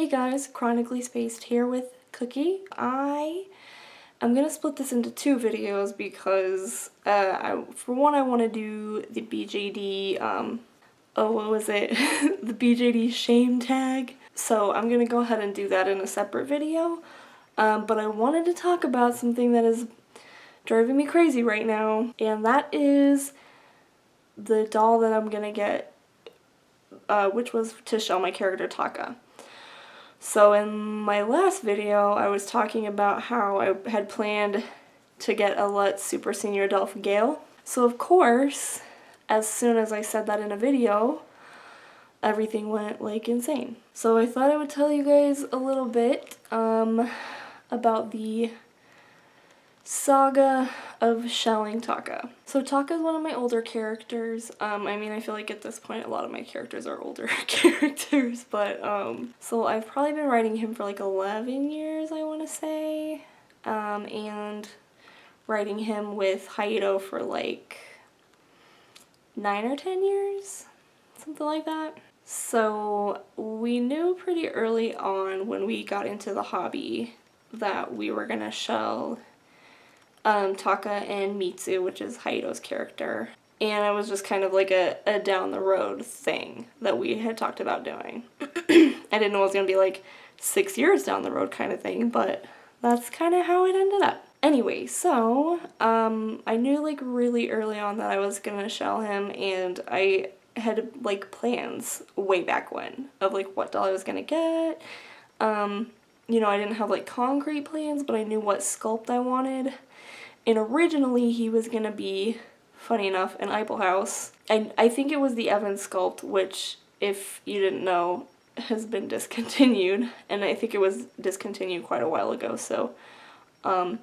Hey guys, Chronically Spaced here with Cookie. I'm gonna split this into two videos because for one I want to do the BJD, what was it? The BJD shame tag. So I'm gonna go ahead and do that in a separate video. But I wanted to talk about something that is driving me crazy right now, and that is the doll that I'm gonna get, which was to show my character Taka. So in my last video, I was talking about how I had planned to get a Let's Super Senior Adult for Gale. So of course, as soon as I said that in a video, everything went like insane. So I thought I would tell you guys a little bit about the saga of shelling Taka. So Taka is one of my older characters. I mean, I feel like at this point a lot of my characters are older characters, but so I've probably been writing him for like 11 years, I want to say, and writing him with Haito for like 9 or 10 years, something like that. So we knew pretty early on when we got into the hobby that we were gonna shell Taka and Mitsu, which is Haito's character, and it was just kind of like a down the road thing that we had talked about doing. I didn't know it was gonna be like 6 years down the road kind of thing, but that's kind of how it ended up. Anyway, so I knew like really early on that I was gonna shell him, and I had like plans way back when of like what doll I was gonna get. You know, I didn't have like concrete plans, but I knew what sculpt I wanted. And originally he was gonna be, funny enough, an Eyeball House. And I think it was the Evans sculpt, which, if you didn't know, has been discontinued. And I think it was discontinued quite a while ago, so. But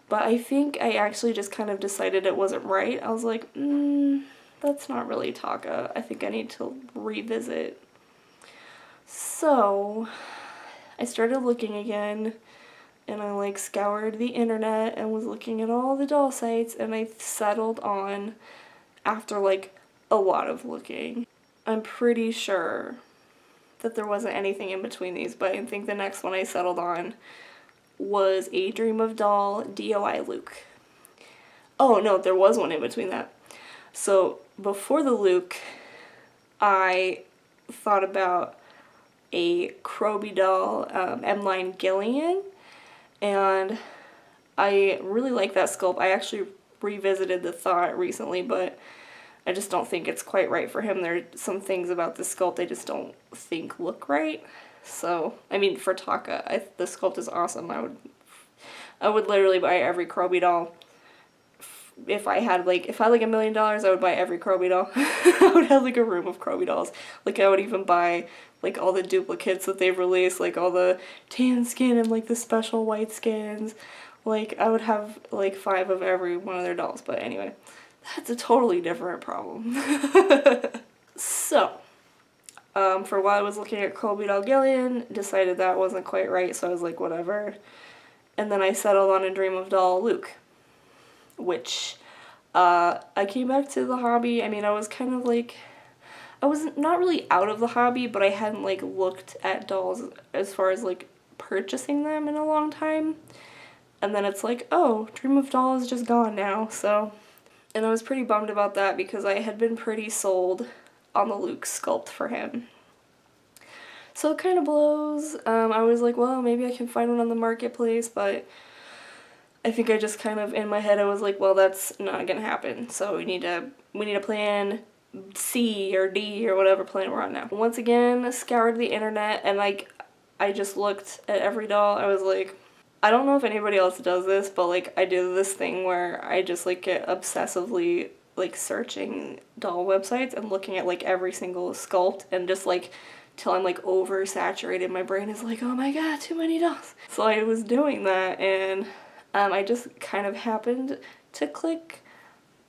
I think I actually just kind of decided it wasn't right. I was like, that's not really Taka. I think I need to revisit. So I started looking again, and I like scoured the internet and was looking at all the doll sites, and I settled on, after like a lot of looking, I'm pretty sure that there wasn't anything in between these, but I think the next one I settled on was a Dream of Doll DOI Luke. Oh no, there was one in between that. So before the Luke, I thought about a Kroby doll, M-Line Gillian, and I really like that sculpt. I actually revisited the thought recently, but I just don't think it's quite right for him. There are some things about the sculpt I just don't think look right. So, I mean, for Taka, the sculpt is awesome. I would literally buy every Kroby doll. If I had like $1 million, I would buy every Kroby doll. I would have like a room of Kroby dolls. Like I would even buy like all the duplicates that they've released, like all the tan skin and like the special white skins. Like I would have like 5 of every one of their dolls. But anyway, that's a totally different problem. So, for a while I was looking at Kroby doll Gillian, decided that wasn't quite right, so I was like, whatever. And then I settled on a Dream of Doll Luke, which I came back to the hobby. I mean, I was kind of like, I was not really out of the hobby, but I hadn't like looked at dolls as far as like purchasing them in a long time. And then it's like, oh, Dream of Doll is just gone now, so. And I was pretty bummed about that because I had been pretty sold on the Luke sculpt for him. So it kind of blows. I was like, well, maybe I can find one on the marketplace, but I think I just kind of, in my head, I was like, well, that's not gonna happen. So we need a plan C or D or whatever plan we're on now. Once again, scoured the internet, and like, I just looked at every doll. I was like, I don't know if anybody else does this, but like, I do this thing where I just like get obsessively like searching doll websites and looking at like every single sculpt, and just like till I'm like oversaturated. My brain is like, oh my god, too many dolls. So I was doing that, and I just kind of happened to click,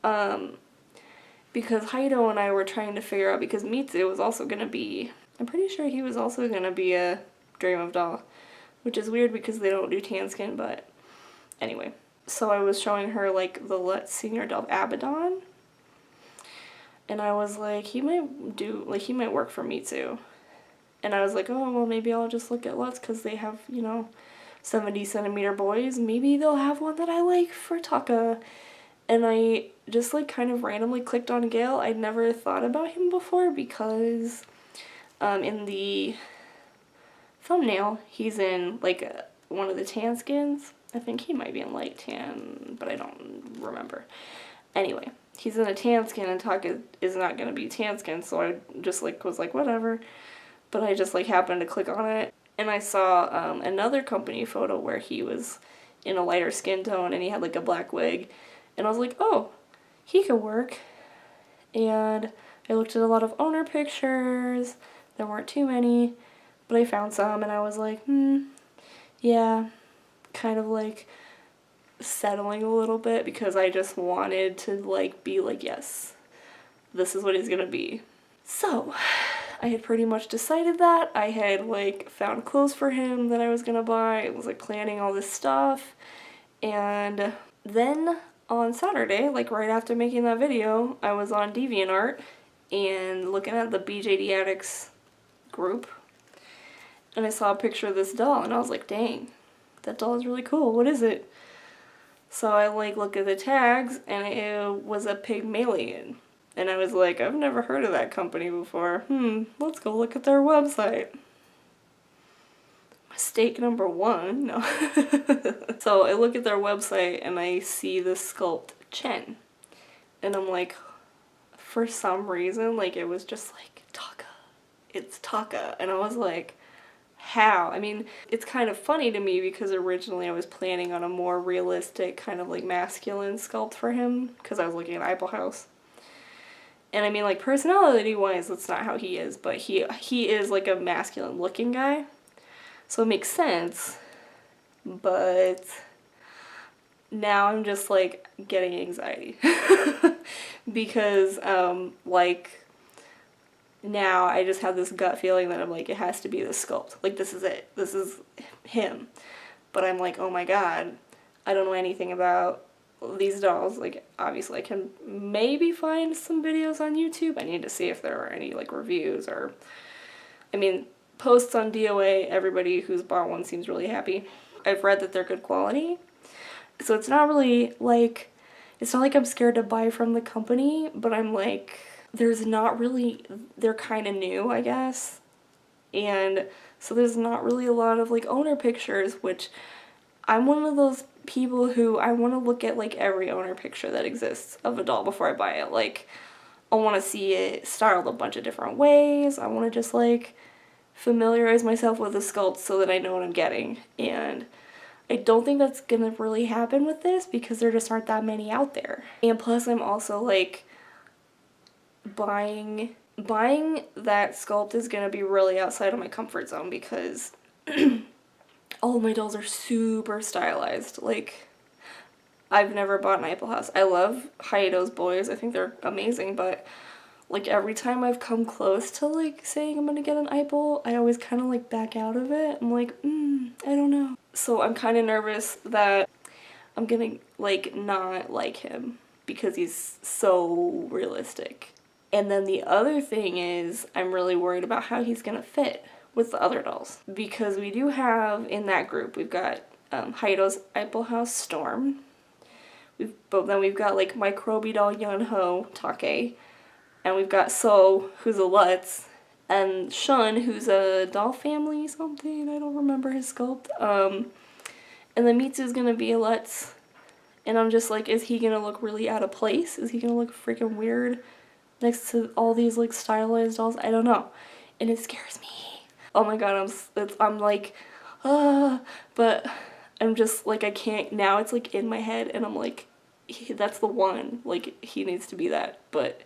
because Haito and I were trying to figure out, because Mitsu was also going to be, I'm pretty sure he was also going to be a Dream of Doll, which is weird because they don't do tan skin, but anyway. So I was showing her like the Let's Senior Doll Abaddon, and I was like, he might work for Mitsu. And I was like, oh, well, maybe I'll just look at Lutz because they have, you know, 70 centimeter boys. Maybe they'll have one that I like for Taka. And I just like kind of randomly clicked on Gale. I'd never thought about him before because in the thumbnail he's in like one of the tan skins. I think he might be in light tan, but I don't remember. Anyway, he's in a tan skin and Taka is not going to be tan skin, so I just like was like whatever. But I just like happened to click on it and I saw another company photo where he was in a lighter skin tone and he had like a black wig. And I was like, oh, he could work. And I looked at a lot of owner pictures. There weren't too many, but I found some and I was like, yeah, kind of like settling a little bit because I just wanted to like be like, yes, this is what he's gonna be. So I had pretty much decided that. I had like found clothes for him that I was gonna buy. I was like planning all this stuff. And then on Saturday, like right after making that video, I was on DeviantArt and looking at the BJD Addicts group. And I saw a picture of this doll and I was like, dang, that doll is really cool. What is it? So I like look at the tags and it was a Pygmalion. And I was like, I've never heard of that company before. Let's go look at their website. Mistake number one. No. So I look at their website and I see the sculpt Chen. And I'm like, for some reason, like it was just like, Taka. It's Taka. And I was like, how? I mean, it's kind of funny to me because originally I was planning on a more realistic kind of like masculine sculpt for him because I was looking at Apple House. And I mean, like, personality-wise, that's not how he is, but he is, like, a masculine-looking guy. So it makes sense. But now I'm just, like, getting anxiety. Because, like, now I just have this gut feeling that I'm like, it has to be this sculpt. Like, this is it. This is him. But I'm like, oh my god, I don't know anything about these dolls. Like, obviously I can maybe find some videos on YouTube. I need to see if there are any like reviews or, I mean, posts on DOA. Everybody who's bought one seems really happy. I've read that they're good quality, so it's not really like, it's not like I'm scared to buy from the company, but I'm like, there's not really, they're kind of new, I guess, and so there's not really a lot of like owner pictures, which I'm one of those people who I want to look at like every owner picture that exists of a doll before I buy it. Like, I want to see it styled a bunch of different ways. I want to just like familiarize myself with the sculpt so that I know what I'm getting. And I don't think that's gonna really happen with this because there just aren't that many out there. And plus I'm also like, buying that sculpt is gonna be really outside of my comfort zone because all of my dolls are super stylized. Like, I've never bought an Apple House. I love Hayado's boys. I think they're amazing, but like every time I've come close to like saying I'm gonna get an Apple, I always kind of like back out of it. I'm like, I don't know. So I'm kind of nervous that I'm gonna like not like him because he's so realistic. And then the other thing is I'm really worried about how he's gonna fit with the other dolls, because we do have in that group, we've got Hayado's Apple House Storm, then we've got like Microbe doll Yunho Take, and we've got So, who's a Lutz, and Shun, who's a doll family something, I don't remember his sculpt, and then Mitsu's gonna be a Lutz, and I'm just like, is he gonna look really out of place? Is he gonna look freaking weird next to all these like stylized dolls? I don't know, and it scares me. Oh my god, I'm like, but I'm just like, I can't, now it's like in my head and I'm like, that's the one, like he needs to be that, but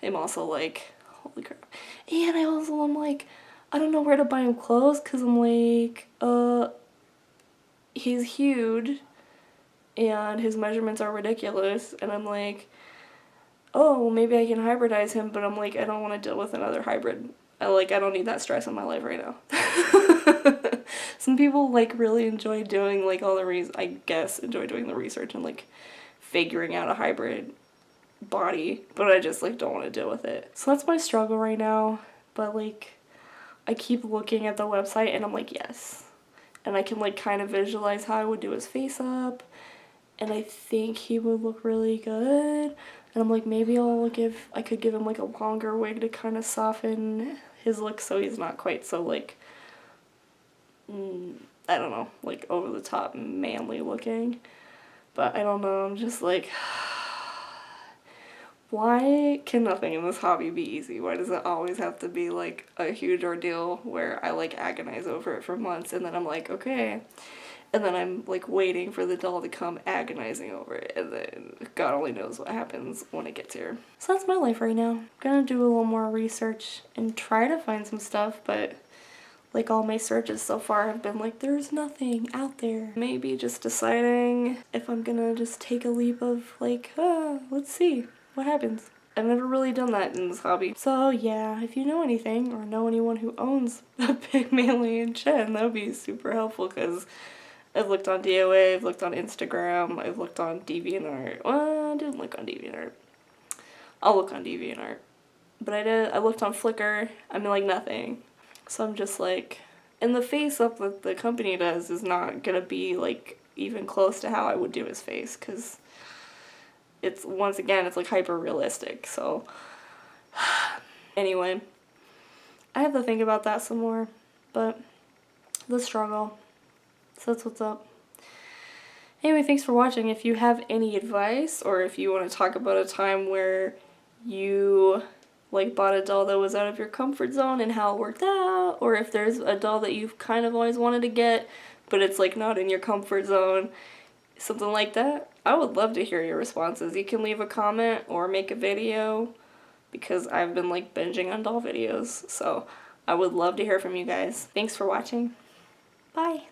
I'm also like, holy crap. And I'm like, I don't know where to buy him clothes because I'm like, he's huge and his measurements are ridiculous, and I'm like, oh, well maybe I can hybridize him, but I'm like, I don't want to deal with another hybrid. I don't need that stress in my life right now. Some people like really enjoy doing like all the enjoy doing the research and like figuring out a hybrid body, but I just like don't want to deal with it. So that's my struggle right now, but like I keep looking at the website and I'm like, yes. And I can like kind of visualize how I would do his face up. And I think he would look really good. And I'm like, maybe I could give him like a longer wig to kind of soften his look so he's not quite so like, I don't know, like over the top manly looking. But I don't know, I'm just like, why can nothing in this hobby be easy? Why does it always have to be like a huge ordeal where I like agonize over it for months and then I'm like, okay. And then I'm like waiting for the doll to come agonizing over it, and then God only knows what happens when it gets here. So that's my life right now. I'm gonna do a little more research and try to find some stuff, but like all my searches so far have been like, there's nothing out there. Maybe just deciding if I'm gonna just take a leap of like, let's see what happens. I've never really done that in this hobby. So yeah, if you know anything or know anyone who owns a Pygmalion chin, that would be super helpful, because I've looked on DOA, I've looked on Instagram, I've looked on DeviantArt. Well, I didn't look on DeviantArt. I'll look on DeviantArt. But I looked on Flickr, I mean like nothing. So I'm just like, and the face up that the company does is not gonna be like even close to how I would do his face, because it's, once again, it's like hyper realistic. So anyway, I have to think about that some more, but the struggle. So that's what's up. Anyway, thanks for watching. If you have any advice, or if you want to talk about a time where you like bought a doll that was out of your comfort zone and how it worked out, or if there's a doll that you've kind of always wanted to get but it's like not in your comfort zone, something like that, I would love to hear your responses. You can leave a comment or make a video, because I've been like binging on doll videos, so I would love to hear from you guys. Thanks for watching. Bye.